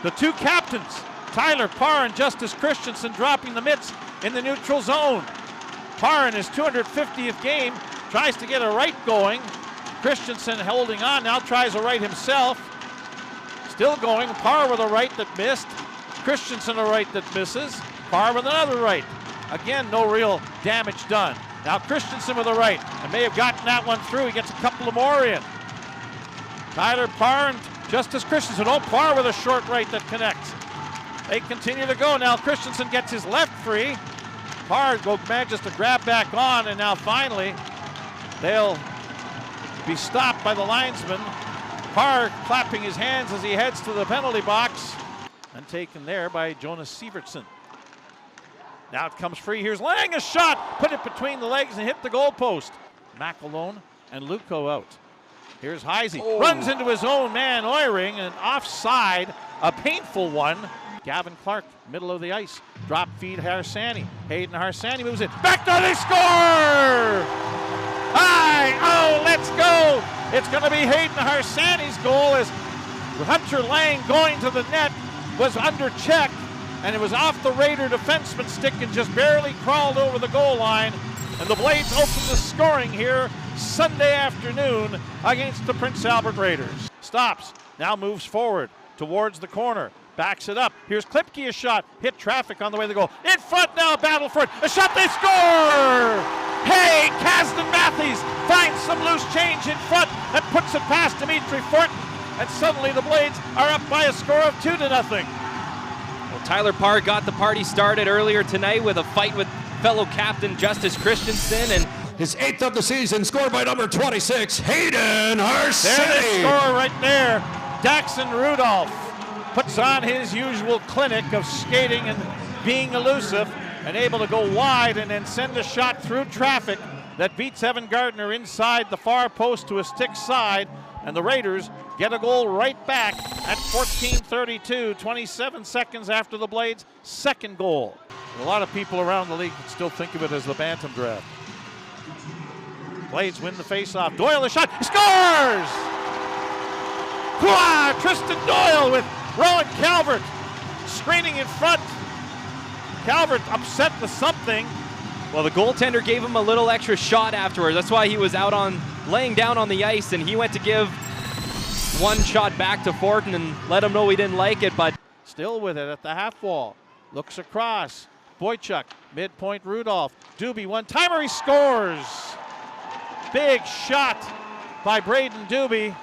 The two captains, Tyler Parr and Justice Christensen, dropping the mitts in the neutral zone. Parr in his 250th game tries to get a right going. Christensen holding on, now tries a right himself. Still going, Parr with a right that missed. Christensen a right that misses. Parr with another right. Again, no real damage done. Now Christensen with a right, and may have gotten that one through. He gets a couple of more in. Tyler Parr and Justice Christensen. Oh, Parr with a short right that connects. They continue to go. Now Christensen gets his left free. Parr manages to grab back on, and now finally they'll be stopped by the linesman. Parr clapping his hands as he heads to the penalty box, and taken there by Jonas Sievertson. Now it comes free. Here's Lang, a shot. Put it between the legs and hit the goalpost. McAlone and Luco out. Here's Heisey. Oh. Runs into his own man, Oiring, and offside. A painful one. Gavin Clark, middle of the ice. Drop feed Harsani. Hayden Harsani moves it. Back to they score! Let's go! It's going to be Hayden Harsani's goal as Hunter Lang going to the net was under check, and it was off the Raider defenseman's stick and just barely crawled over the goal line. And the Blades open the scoring here Sunday afternoon against the Prince Albert Raiders. Stops, now moves forward towards the corner. Backs it up. Here's Klipke, a shot. Hit traffic on the way to the goal. In front now, battle for it. A shot, they score! Hey, Kasdan Matthews finds some loose change in front and puts it past Dimitri Fortin. And suddenly the Blades are up by a score of 2-0. Well, Tyler Parr got the party started earlier tonight with a fight with fellow captain Justice Christensen, and his 8th of the season, scored by number 26, Hayden Harsani. There they score right there. Daxon Rudolph puts on his usual clinic of skating and being elusive and able to go wide and then send a shot through traffic that beats Evan Gardner inside the far post to a stick side, and the Raiders get a goal right back at 14:32, 27 seconds after the Blades' second goal. A lot of people around the league can still think of it as the Bantam draft. Blades win the faceoff. Doyle, a shot, he scores! Tristan Doyle with Rowan Calvert screening in front. Calvert upset with something. Well, the goaltender gave him a little extra shot afterwards. That's why he was laying down on the ice, and he went to give one shot back to Fortin and let him know he didn't like it, but still with it at the half wall. Looks across. Boychuk, midpoint Rudolph. Doobie, one-timer, he scores! Big shot by Braden Doobie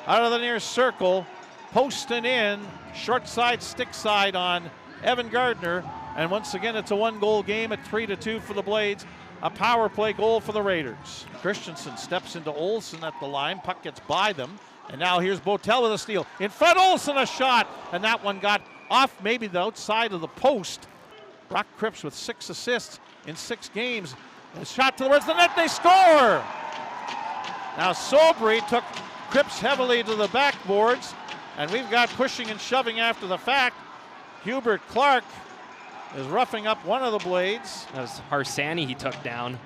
out of the near circle. Posting in, short side, stick side on Evan Gardner. And once again, it's a one-goal game at 3-2 for the Blades. A power play goal for the Raiders. Christensen steps into Olsen at the line. Puck gets by them. And now here's Botel with a steal. In front, Olsen, a shot. And that one got off maybe the outside of the post. Brock Cripps with 6 assists in 6 games. And a shot towards the net, they score! Now Sobry took Cripps heavily to the backboards. And we've got pushing and shoving after the fact. Hubert Clark is roughing up one of the Blades. That was Harsani he took down.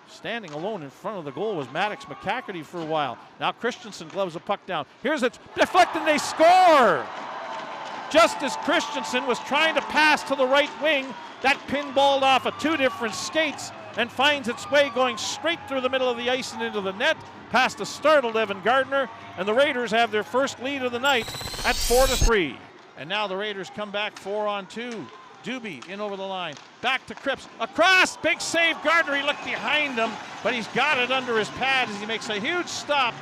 Standing alone in front of the goal was Maddox McCackerty for a while. Now Christensen gloves the puck down. Here's it deflected, they score! Justice Christensen was trying to pass to the right wing. That pinballed off of 2 different skates and finds its way going straight through the middle of the ice and into the net, past a startled Evan Gardner, and the Raiders have their first lead of the night at 4-3. And now the Raiders come back 4-on-2. Doobie in over the line, back to Cripps, across, big save, Gardner, he looked behind him, but he's got it under his pad as he makes a huge stop,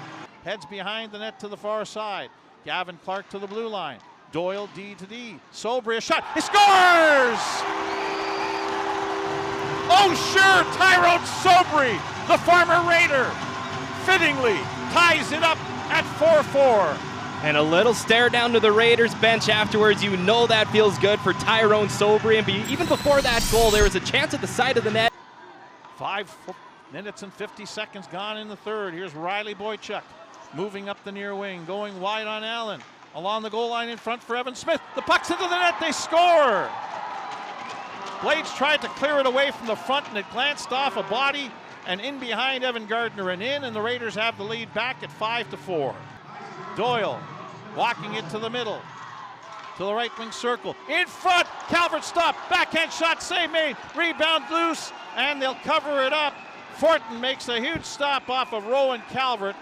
heads behind the net to the far side. Gavin Clark to the blue line, Doyle D to D, Sobry, a shot, he scores! Oh sure, Tyrone Sobry, the former Raider, fittingly ties it up at 4-4. And a little stare down to the Raiders bench afterwards. You know that feels good for Tyrone Sobry. And even before that goal, there was a chance at the side of the net. 5 minutes and 50 seconds gone in the third. Here's Riley Boychuk moving up the near wing, going wide on Allen. Along the goal line in front for Evan Smith. The puck's into the net, they score! Blades tried to clear it away from the front, and it glanced off a body and in behind Evan Gardner and in, and the Raiders have the lead back at 5-4. Doyle walking it to the middle. to the right wing circle. In front, Calvert stopped. Backhand shot, save made. Rebound loose, and they'll cover it up. Fortin makes a huge stop off of Rowan Calvert.